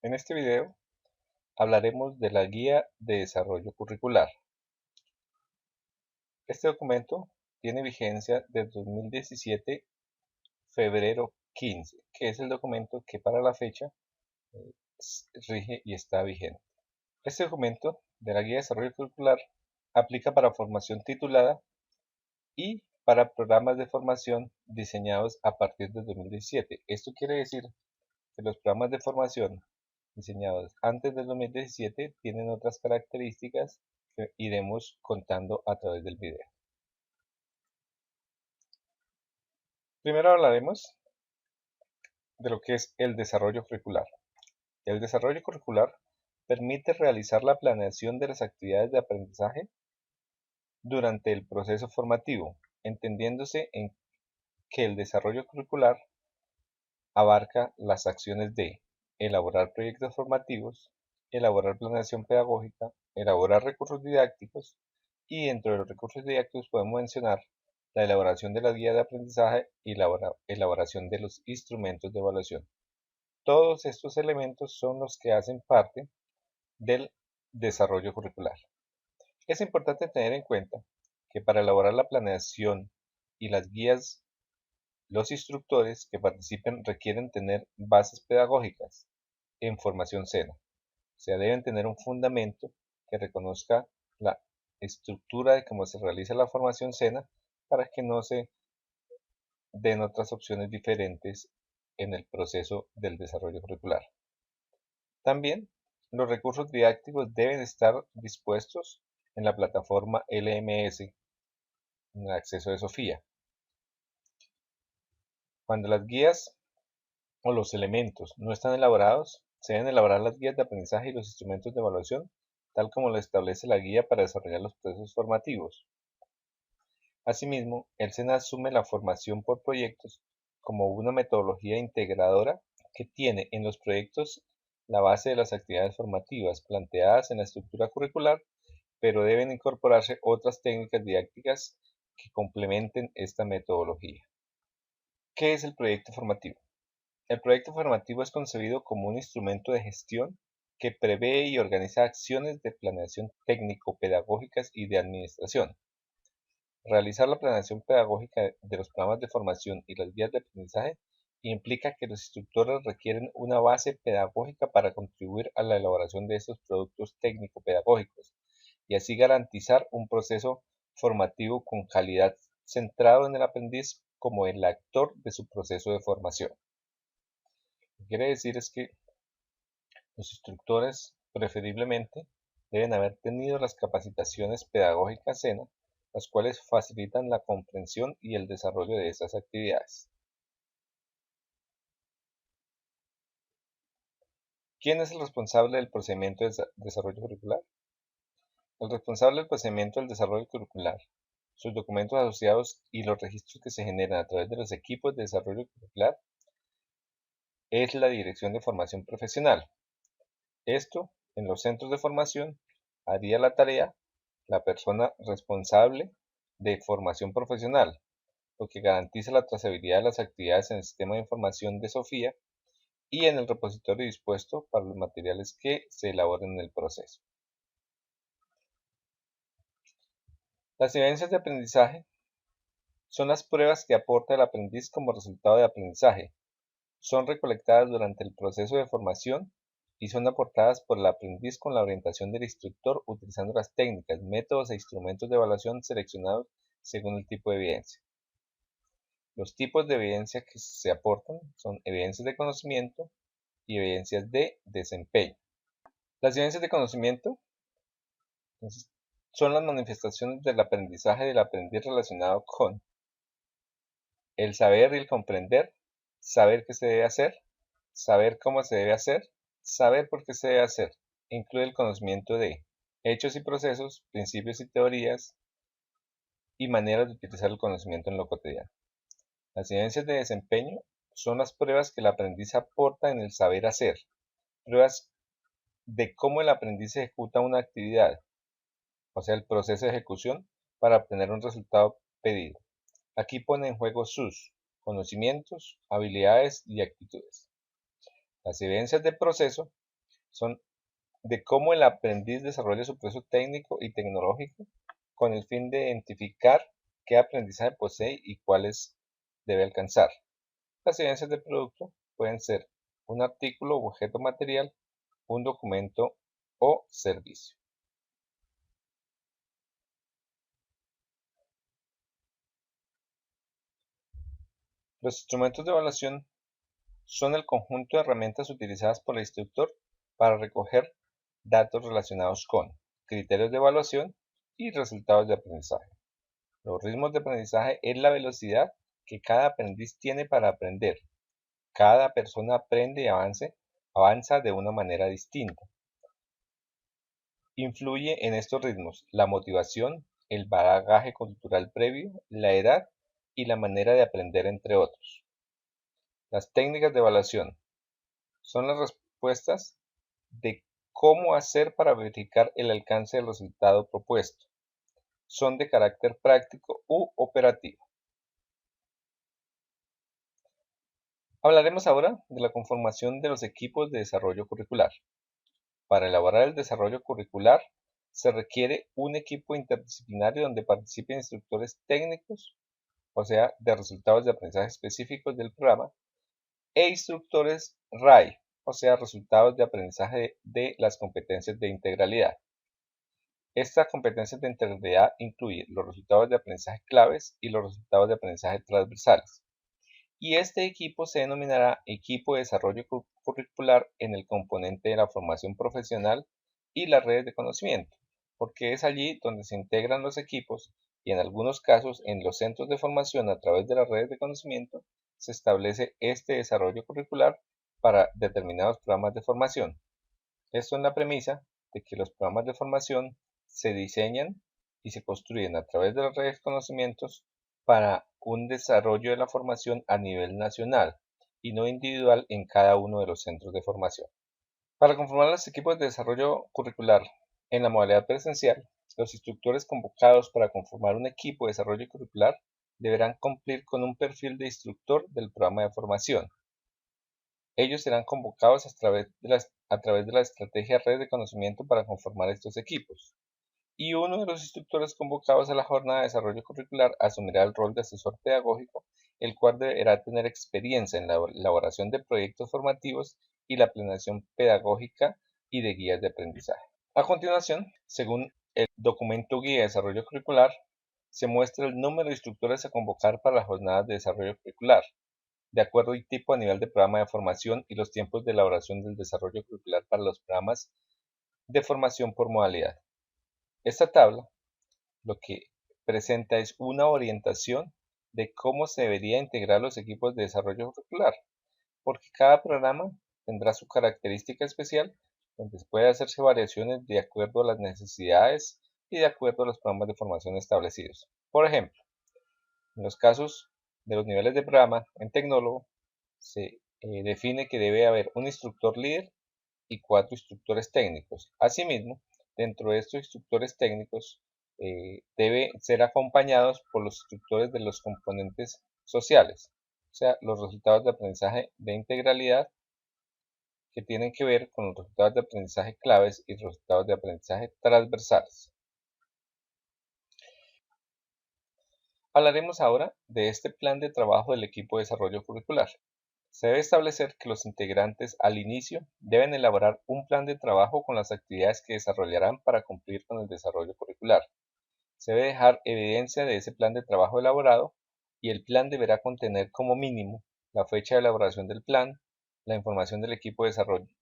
En este video hablaremos de la Guía de Desarrollo Curricular. Este documento tiene vigencia desde 2017, febrero 15, que es el documento que para la fecha rige y está vigente. Este documento de la Guía de Desarrollo Curricular aplica para formación titulada y para programas de formación diseñados a partir de 2017. Esto quiere decir que los programas de formación diseñados antes del 2017 tienen otras características que iremos contando a través del video. Primero hablaremos de lo que es el desarrollo curricular. El desarrollo curricular permite realizar la planeación de las actividades de aprendizaje durante el proceso formativo, entendiéndose en que el desarrollo curricular abarca las acciones de elaborar proyectos formativos, elaborar planeación pedagógica, elaborar recursos didácticos y dentro de los recursos didácticos podemos mencionar la elaboración de la guía de aprendizaje y la elaboración de los instrumentos de evaluación. Todos estos elementos son los que hacen parte del desarrollo curricular. Es importante tener en cuenta que para elaborar la planeación y las guías, los instructores que participen requieren tener bases pedagógicas en formación SENA. O sea, deben tener un fundamento que reconozca la estructura de cómo se realiza la formación SENA para que no se den otras opciones diferentes en el proceso del desarrollo curricular. También los recursos didácticos deben estar dispuestos en la plataforma LMS en el acceso de Sofía. Cuando las guías o los elementos no están elaborados, se deben elaborar las guías de aprendizaje y los instrumentos de evaluación, tal como lo establece la guía para desarrollar los procesos formativos. Asimismo, el SENA asume la formación por proyectos como una metodología integradora que tiene en los proyectos la base de las actividades formativas planteadas en la estructura curricular, pero deben incorporarse otras técnicas didácticas que complementen esta metodología. ¿Qué es el proyecto formativo? El proyecto formativo es concebido como un instrumento de gestión que prevé y organiza acciones de planeación técnico-pedagógicas y de administración. Realizar la planeación pedagógica de los programas de formación y las guías de aprendizaje implica que los instructores requieren una base pedagógica para contribuir a la elaboración de estos productos técnico-pedagógicos y así garantizar un proceso formativo con calidad centrado en el aprendiz como el actor de su proceso de formación. Lo que quiere decir es que los instructores preferiblemente deben haber tenido las capacitaciones pedagógicas SENA, las cuales facilitan la comprensión y el desarrollo de estas actividades. ¿Quién es el responsable del procedimiento de desarrollo curricular? El responsable del procedimiento del desarrollo curricular, sus documentos asociados y los registros que se generan a través de los equipos de desarrollo curricular es la Dirección de Formación Profesional. Esto, en los centros de formación, haría la tarea la persona responsable de formación profesional, lo que garantiza la trazabilidad de las actividades en el sistema de información de Sofía y en el repositorio dispuesto para los materiales que se elaboren en el proceso. Las evidencias de aprendizaje son las pruebas que aporta el aprendiz como resultado de aprendizaje. Son recolectadas durante el proceso de formación y son aportadas por el aprendiz con la orientación del instructor utilizando las técnicas, métodos e instrumentos de evaluación seleccionados según el tipo de evidencia. Los tipos de evidencia que se aportan son evidencias de conocimiento y evidencias de desempeño. Las evidencias de conocimiento entonces, son las manifestaciones del aprendizaje del aprendiz relacionado con el saber y el comprender, saber qué se debe hacer, saber cómo se debe hacer, saber por qué se debe hacer. Incluye el conocimiento de hechos y procesos, principios y teorías y maneras de utilizar el conocimiento en lo cotidiano. Las evidencias de desempeño son las pruebas que el aprendiz aporta en el saber hacer, pruebas de cómo el aprendiz ejecuta una actividad, o sea, el proceso de ejecución para obtener un resultado pedido. Aquí pone en juego sus conocimientos, habilidades y actitudes. Las evidencias de proceso son de cómo el aprendiz desarrolla su proceso técnico y tecnológico con el fin de identificar qué aprendizaje posee y cuáles debe alcanzar. Las evidencias del producto pueden ser un artículo u objeto material, un documento o servicio. Los instrumentos de evaluación son el conjunto de herramientas utilizadas por el instructor para recoger datos relacionados con criterios de evaluación y resultados de aprendizaje. Los ritmos de aprendizaje es la velocidad que cada aprendiz tiene para aprender. Cada persona aprende y avanza de una manera distinta. Influye en estos ritmos la motivación, el bagaje cultural previo, la edad y la manera de aprender, entre otros. Las técnicas de evaluación son las respuestas de cómo hacer para verificar el alcance del resultado propuesto. Son de carácter práctico u operativo. Hablaremos ahora de la conformación de los equipos de desarrollo curricular. Para elaborar el desarrollo curricular se requiere un equipo interdisciplinario donde participen instructores técnicos, o sea, de resultados de aprendizaje específicos del programa, e instructores RAI, o sea, resultados de aprendizaje de las competencias de integralidad. Esta competencia de integralidad incluye los resultados de aprendizaje claves y los resultados de aprendizaje transversales. Y este equipo se denominará equipo de desarrollo curricular en el componente de la formación profesional y las redes de conocimiento, porque es allí donde se integran los equipos y en algunos casos en los centros de formación a través de las redes de conocimiento se establece este desarrollo curricular para determinados programas de formación. Esto en la premisa de que los programas de formación se diseñan y se construyen a través de las redes de conocimientos para un desarrollo de la formación a nivel nacional y no individual en cada uno de los centros de formación. Para conformar los equipos de desarrollo curricular en la modalidad presencial, los instructores convocados para conformar un equipo de desarrollo curricular deberán cumplir con un perfil de instructor del programa de formación. Ellos serán convocados a través de la estrategia Red de Conocimiento para conformar estos equipos. Y uno de los instructores convocados a la jornada de desarrollo curricular asumirá el rol de asesor pedagógico, el cual deberá tener experiencia en la elaboración de proyectos formativos y la planeación pedagógica y de guías de aprendizaje. A continuación, según el documento Guía de Desarrollo Curricular, se muestra el número de instructores a convocar para las jornadas de desarrollo curricular, de acuerdo al tipo a nivel de programa de formación y los tiempos de elaboración del desarrollo curricular para los programas de formación por modalidad. Esta tabla lo que presenta es una orientación de cómo se debería integrar los equipos de desarrollo curricular, porque cada programa tendrá su característica especial, donde puede hacerse variaciones de acuerdo a las necesidades y de acuerdo a los programas de formación establecidos. Por ejemplo, en los casos de los niveles de programa, en tecnólogo, se define que debe haber un instructor líder y 4 instructores técnicos. Asimismo, dentro de estos instructores técnicos deben ser acompañados por los instructores de los componentes sociales, o sea, los resultados de aprendizaje de integralidad que tienen que ver con los resultados de aprendizaje claves y resultados de aprendizaje transversales. Hablaremos ahora de este plan de trabajo del equipo de desarrollo curricular. Se debe establecer que los integrantes al inicio deben elaborar un plan de trabajo con las actividades que desarrollarán para cumplir con el desarrollo curricular. Se debe dejar evidencia de ese plan de trabajo elaborado y el plan deberá contener como mínimo la fecha de elaboración del plan, la información del equipo de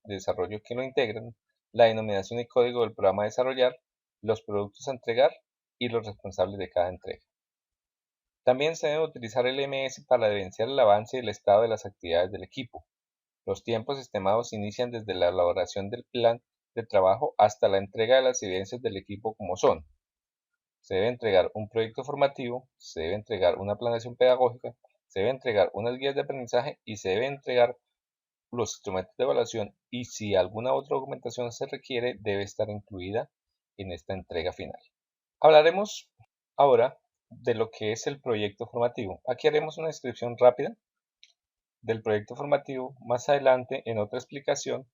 desarrollo que lo integran, la denominación y código del programa a desarrollar, los productos a entregar y los responsables de cada entrega. También se debe utilizar el MS para evidenciar el avance y el estado de las actividades del equipo. Los tiempos estimados inician desde la elaboración del plan de trabajo hasta la entrega de las evidencias del equipo como son. Se debe entregar un proyecto formativo, se debe entregar una planeación pedagógica, se debe entregar unas guías de aprendizaje y se debe entregar los instrumentos de evaluación y si alguna otra documentación se requiere debe estar incluida en esta entrega final. Hablaremos ahora de lo que es el proyecto formativo. Aquí haremos una descripción rápida del proyecto formativo. Más adelante, en otra explicación,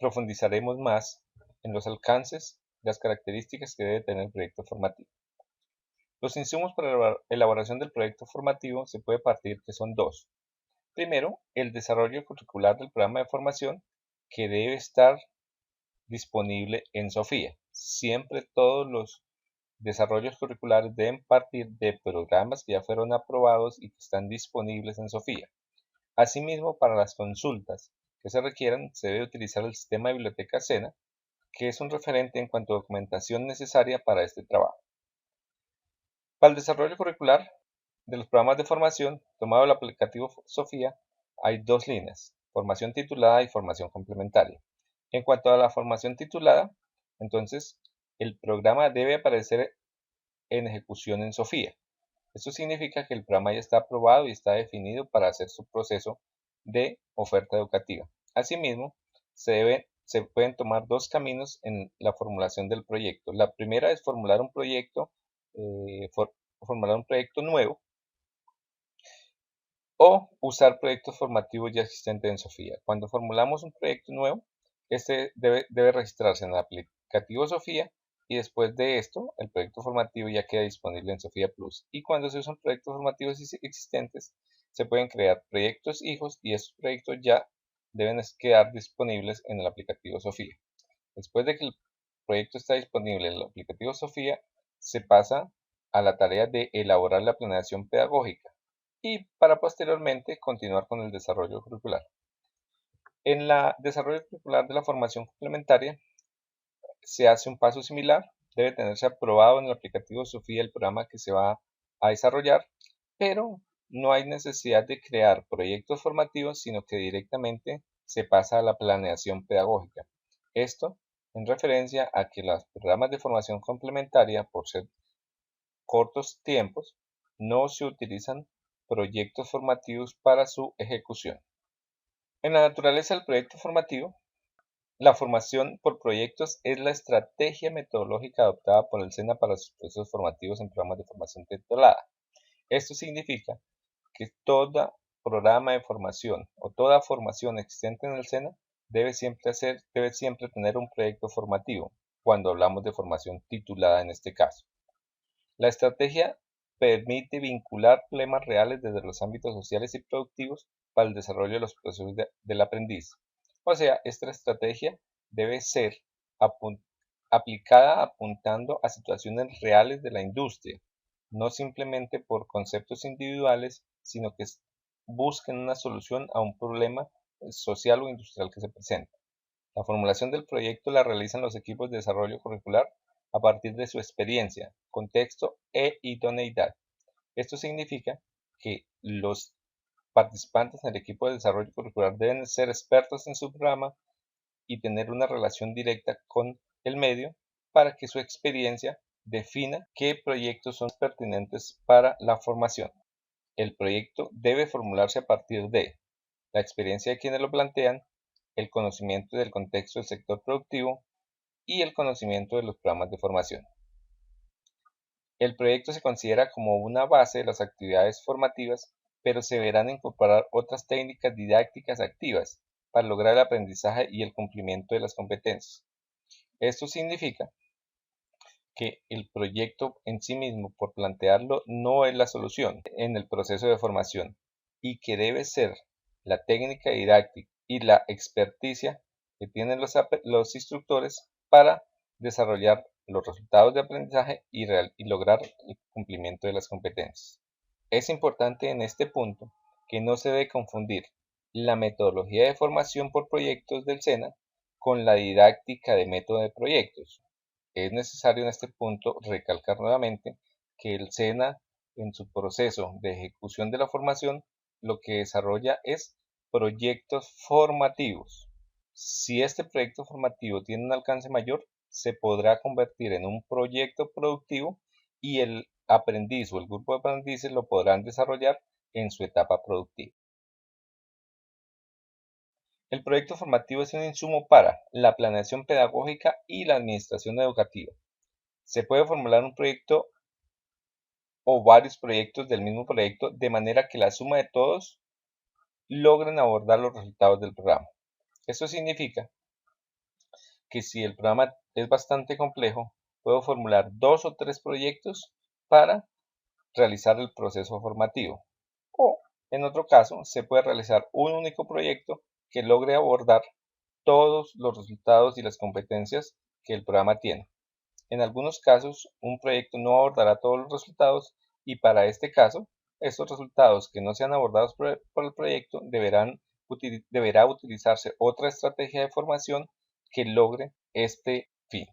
profundizaremos más en los alcances y las características que debe tener el proyecto formativo. Los insumos para la elaboración del proyecto formativo se puede partir que son dos. Primero, el desarrollo curricular del programa de formación, que debe estar disponible en Sofía. Siempre todos los desarrollos curriculares deben partir de programas que ya fueron aprobados y que están disponibles en Sofía. Asimismo, para las consultas que se requieran, se debe utilizar el sistema de biblioteca SENA, que es un referente en cuanto a documentación necesaria para este trabajo. Para el desarrollo curricular de los programas de formación, tomado el aplicativo Sofía, hay dos líneas: formación titulada y formación complementaria. En cuanto a la formación titulada, entonces, el programa debe aparecer en ejecución en Sofía. Esto significa que el programa ya está aprobado y está definido para hacer su proceso de oferta educativa. Asimismo, se pueden tomar dos caminos en la formulación del proyecto. La primera es formular un proyecto nuevo, o usar proyectos formativos ya existentes en Sofía. Cuando formulamos un proyecto nuevo, este debe registrarse en el aplicativo Sofía, y después de esto el proyecto formativo ya queda disponible en Sofía Plus. Y cuando se usan proyectos formativos existentes, se pueden crear proyectos hijos y esos proyectos ya deben quedar disponibles en el aplicativo Sofía. Después de que el proyecto está disponible en el aplicativo Sofía, se pasa a la tarea de elaborar la planeación pedagógica y para posteriormente continuar con el desarrollo curricular. En el desarrollo curricular de la formación complementaria se hace un paso similar. Debe tenerse aprobado en el aplicativo Sofía el programa que se va a desarrollar, pero no hay necesidad de crear proyectos formativos, sino que directamente se pasa a la planeación pedagógica. Esto en referencia a que los programas de formación complementaria, por ser cortos tiempos, no se utilizan proyectos formativos para su ejecución. En la naturaleza del proyecto formativo, la formación por proyectos es la estrategia metodológica adoptada por el SENA para sus procesos formativos en programas de formación titulada. Esto significa que todo programa de formación o toda formación existente en el SENA debe siempre tener un proyecto formativo, cuando hablamos de formación titulada en este caso. La estrategia permite vincular problemas reales desde los ámbitos sociales y productivos para el desarrollo de los procesos del aprendiz. O sea, esta estrategia debe ser aplicada apuntando a situaciones reales de la industria, no simplemente por conceptos individuales, sino que busquen una solución a un problema social o industrial que se presenta. La formulación del proyecto la realizan los equipos de desarrollo curricular a partir de su experiencia, contexto e idoneidad. Esto significa que los participantes en el equipo de desarrollo curricular deben ser expertos en su programa y tener una relación directa con el medio para que su experiencia defina qué proyectos son pertinentes para la formación. El proyecto debe formularse a partir de la experiencia de quienes lo plantean, el conocimiento del contexto del sector productivo y el conocimiento de los programas de formación. El proyecto se considera como una base de las actividades formativas, pero se deberán incorporar otras técnicas didácticas activas para lograr el aprendizaje y el cumplimiento de las competencias. Esto significa que el proyecto en sí mismo, por plantearlo, no es la solución en el proceso de formación, y que debe ser la técnica didáctica y la experticia que tienen los instructores para desarrollar los resultados de aprendizaje y lograr el cumplimiento de las competencias. Es importante en este punto que no se debe confundir la metodología de formación por proyectos del SENA con la didáctica de método de proyectos. Es necesario en este punto recalcar nuevamente que el SENA, en su proceso de ejecución de la formación, lo que desarrolla es proyectos formativos. Si este proyecto formativo tiene un alcance mayor, se podrá convertir en un proyecto productivo y el aprendiz o el grupo de aprendices lo podrán desarrollar en su etapa productiva. El proyecto formativo es un insumo para la planeación pedagógica y la administración educativa. Se puede formular un proyecto o varios proyectos del mismo proyecto de manera que la suma de todos logren abordar los resultados del programa. Esto significa que si el programa es bastante complejo, puedo formular 2 o 3 proyectos para realizar el proceso formativo. O, en otro caso, se puede realizar un único proyecto que logre abordar todos los resultados y las competencias que el programa tiene. En algunos casos, un proyecto no abordará todos los resultados y para este caso, estos resultados que no sean abordados por el proyecto deberá utilizarse otra estrategia de formación que logre este fin.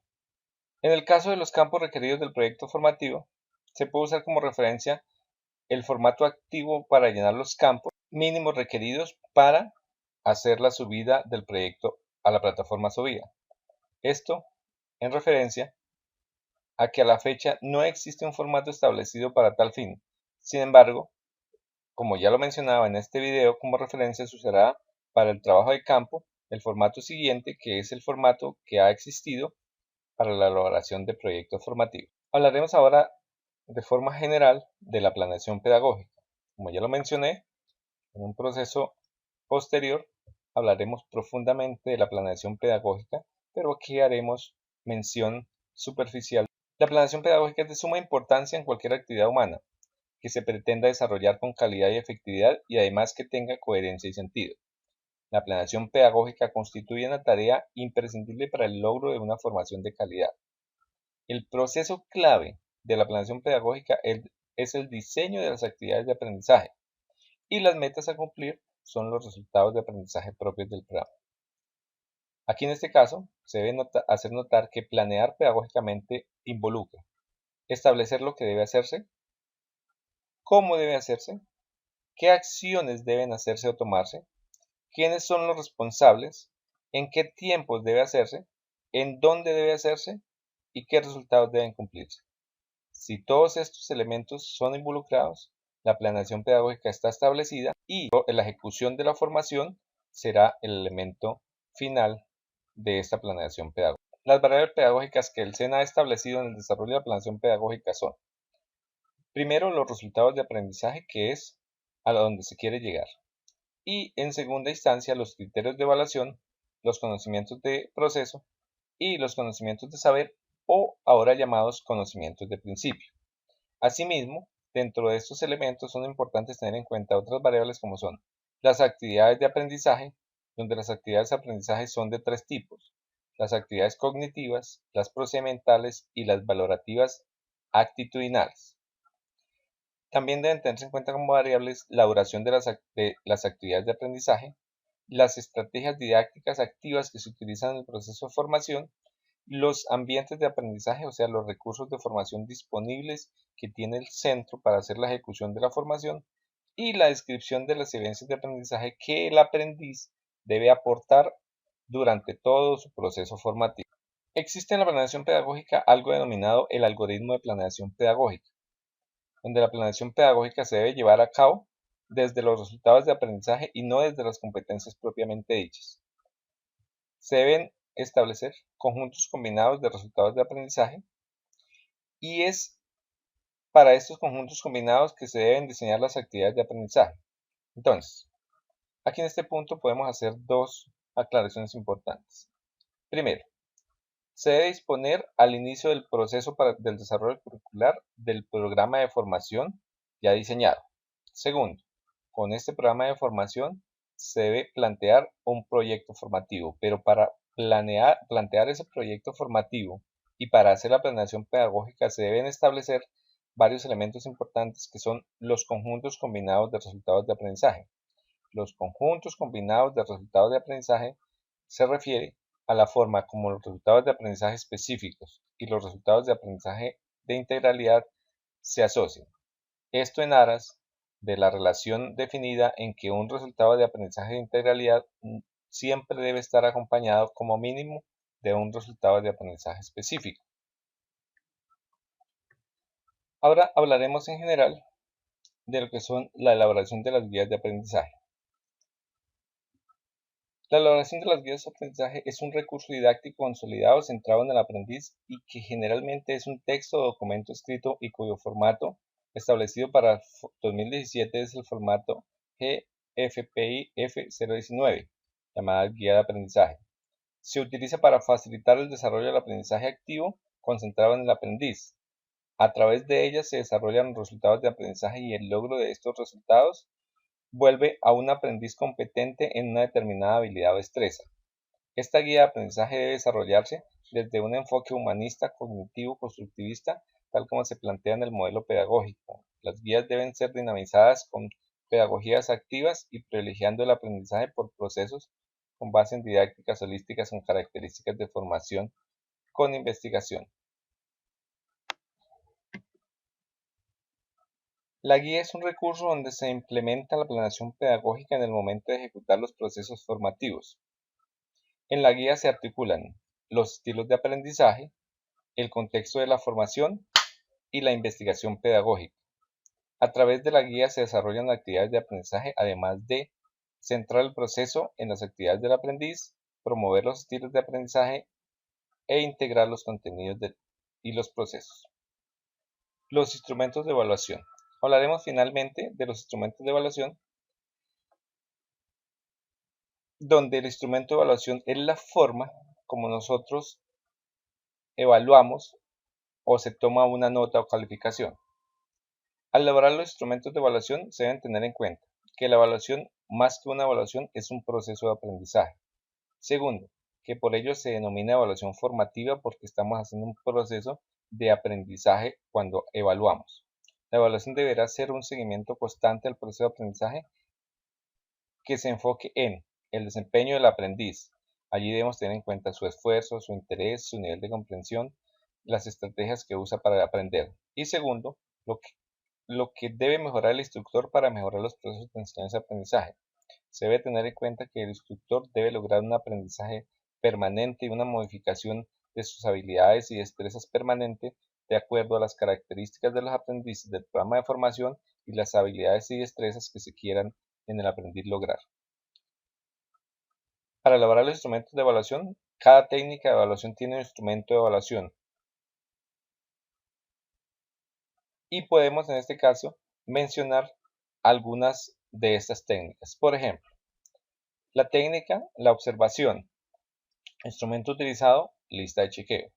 En el caso de los campos requeridos del proyecto formativo, se puede usar como referencia el formato activo para llenar los campos mínimos requeridos para hacer la subida del proyecto a la plataforma subida. Esto en referencia a que a la fecha no existe un formato establecido para tal fin. Sin embargo, como ya lo mencionaba en este video, como referencia se usará para el trabajo de campo el formato siguiente, que es el formato que ha existido para la elaboración de proyectos formativos. Hablaremos ahora de forma general de la planeación pedagógica. Como ya lo mencioné, en un proceso posterior hablaremos profundamente de la planeación pedagógica, pero aquí haremos mención superficial. La planeación pedagógica es de suma importancia en cualquier actividad humana que se pretenda desarrollar con calidad y efectividad y además que tenga coherencia y sentido. La planeación pedagógica constituye una tarea imprescindible para el logro de una formación de calidad. El proceso clave de la planeación pedagógica es el diseño de las actividades de aprendizaje y las metas a cumplir son los resultados de aprendizaje propios del programa. Aquí en este caso se debe hacer notar que planear pedagógicamente involucra establecer lo que debe hacerse, cómo debe hacerse, qué acciones deben hacerse o tomarse, quiénes son los responsables, en qué tiempos debe hacerse, en dónde debe hacerse y qué resultados deben cumplirse. Si todos estos elementos son involucrados, la planeación pedagógica está establecida y la ejecución de la formación será el elemento final de esta planeación pedagógica. Las variables pedagógicas que el SENA ha establecido en el desarrollo de la planeación pedagógica son: primero, los resultados de aprendizaje, que es a donde se quiere llegar. Y en segunda instancia, los criterios de evaluación, los conocimientos de proceso y los conocimientos de saber, o ahora llamados conocimientos de principio. Asimismo, dentro de estos elementos son importantes tener en cuenta otras variables como son las actividades de aprendizaje, donde las actividades de aprendizaje son de 3 tipos: las actividades cognitivas, las procedimentales y las valorativas actitudinales. También deben tenerse en cuenta como variables la duración de las actividades de aprendizaje, las estrategias didácticas activas que se utilizan en el proceso de formación, los ambientes de aprendizaje, o sea, los recursos de formación disponibles que tiene el centro para hacer la ejecución de la formación, y la descripción de las evidencias de aprendizaje que el aprendiz debe aportar durante todo su proceso formativo. Existe en la planeación pedagógica algo denominado el algoritmo de planeación pedagógica, donde la planeación pedagógica se debe llevar a cabo desde los resultados de aprendizaje y no desde las competencias propiamente dichas. Se deben establecer conjuntos combinados de resultados de aprendizaje y es para estos conjuntos combinados que se deben diseñar las actividades de aprendizaje. Entonces, aquí en este punto podemos hacer 2 aclaraciones importantes. Primero, se debe disponer al inicio del proceso del desarrollo curricular del programa de formación ya diseñado. Segundo, con este programa de formación se debe plantear un proyecto formativo, pero para plantear ese proyecto formativo y para hacer la planeación pedagógica se deben establecer varios elementos importantes que son los conjuntos combinados de resultados de aprendizaje. Los conjuntos combinados de resultados de aprendizaje se refiere a la forma como los resultados de aprendizaje específicos y los resultados de aprendizaje de integralidad se asocian. Esto en aras de la relación definida en que un resultado de aprendizaje de integralidad siempre debe estar acompañado como mínimo de un resultado de aprendizaje específico. Ahora hablaremos en general de lo que son la elaboración de las guías de aprendizaje. La elaboración de las guías de aprendizaje es un recurso didáctico consolidado centrado en el aprendiz y que generalmente es un texto o documento escrito y cuyo formato establecido para 2017 es el formato GFPI F019, llamada guía de aprendizaje. Se utiliza para facilitar el desarrollo del aprendizaje activo concentrado en el aprendiz. A través de ella se desarrollan los resultados de aprendizaje y el logro de estos resultados vuelve a un aprendiz competente en una determinada habilidad o destreza. Esta guía de aprendizaje debe desarrollarse desde un enfoque humanista, cognitivo, constructivista, tal como se plantea en el modelo pedagógico. Las guías deben ser dinamizadas con pedagogías activas y privilegiando el aprendizaje por procesos con base en didácticas holísticas con características de formación con investigación. La guía es un recurso donde se implementa la planeación pedagógica en el momento de ejecutar los procesos formativos. En la guía se articulan los estilos de aprendizaje, el contexto de la formación y la investigación pedagógica. A través de la guía se desarrollan actividades de aprendizaje, además de centrar el proceso en las actividades del aprendiz, promover los estilos de aprendizaje e integrar los contenidos y los procesos. Los instrumentos de evaluación. Hablaremos finalmente de los instrumentos de evaluación, donde el instrumento de evaluación es la forma como nosotros evaluamos o se toma una nota o calificación. Al elaborar los instrumentos de evaluación se deben tener en cuenta que la evaluación, más que una evaluación, es un proceso de aprendizaje. Segundo, que por ello se denomina evaluación formativa porque estamos haciendo un proceso de aprendizaje cuando evaluamos. La evaluación deberá ser un seguimiento constante al proceso de aprendizaje que se enfoque en el desempeño del aprendiz. Allí debemos tener en cuenta su esfuerzo, su interés, su nivel de comprensión, las estrategias que usa para aprender. Y segundo, lo que debe mejorar el instructor para mejorar los procesos de enseñanza y aprendizaje. Se debe tener en cuenta que el instructor debe lograr un aprendizaje permanente y una modificación de sus habilidades y destrezas permanente de acuerdo a las características de los aprendices del programa de formación y las habilidades y destrezas que se quieran en el aprendiz lograr. Para elaborar los instrumentos de evaluación, cada técnica de evaluación tiene un instrumento de evaluación. Y podemos en este caso mencionar algunas de estas técnicas. Por ejemplo, la técnica, la observación. Instrumento utilizado, lista de chequeo.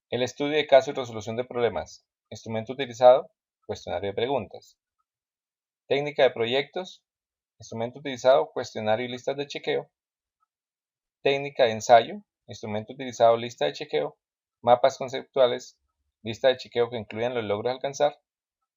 El estudio de caso y resolución de problemas. Instrumento utilizado, cuestionario de preguntas. Técnica de proyectos. Instrumento utilizado, cuestionario y listas de chequeo. Técnica de ensayo. Instrumento utilizado, lista de chequeo. Mapas conceptuales, lista de chequeo que incluyan los logros a alcanzar.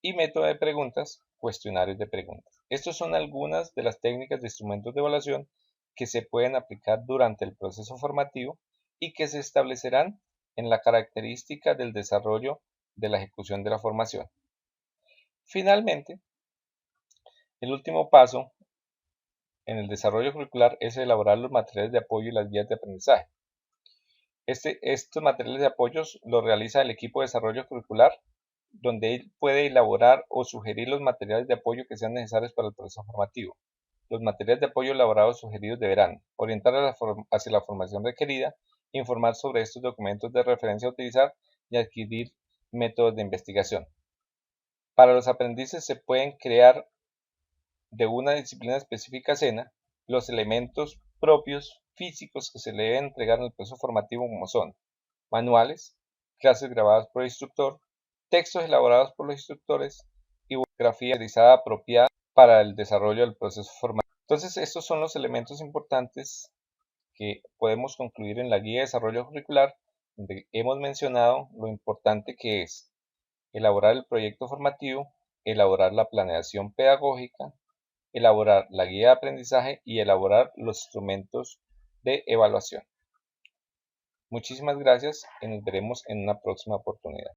Y método de preguntas, cuestionarios de preguntas. Estas son algunas de las técnicas de instrumentos de evaluación que se pueden aplicar durante el proceso formativo y que se establecerán en la característica del desarrollo de la ejecución de la formación. Finalmente, el último paso en el desarrollo curricular es elaborar los materiales de apoyo y las guías de aprendizaje. Estos materiales de apoyo los realiza el equipo de desarrollo curricular, donde él puede elaborar o sugerir los materiales de apoyo que sean necesarios para el proceso formativo. Los materiales de apoyo elaborados o sugeridos deberán orientar hacia la formación requerida, informar sobre estos documentos de referencia a utilizar y adquirir métodos de investigación. Para los aprendices se pueden crear de una disciplina específica los elementos propios físicos que se le deben entregar en el proceso formativo, como son manuales, clases grabadas por el instructor, textos elaborados por los instructores y bibliografía utilizada apropiada para el desarrollo del proceso formativo. Entonces, estos son los elementos importantes que podemos concluir en la guía de desarrollo curricular, donde hemos mencionado lo importante que es elaborar el proyecto formativo, elaborar la planeación pedagógica, elaborar la guía de aprendizaje y elaborar los instrumentos de evaluación. Muchísimas gracias y nos veremos en una próxima oportunidad.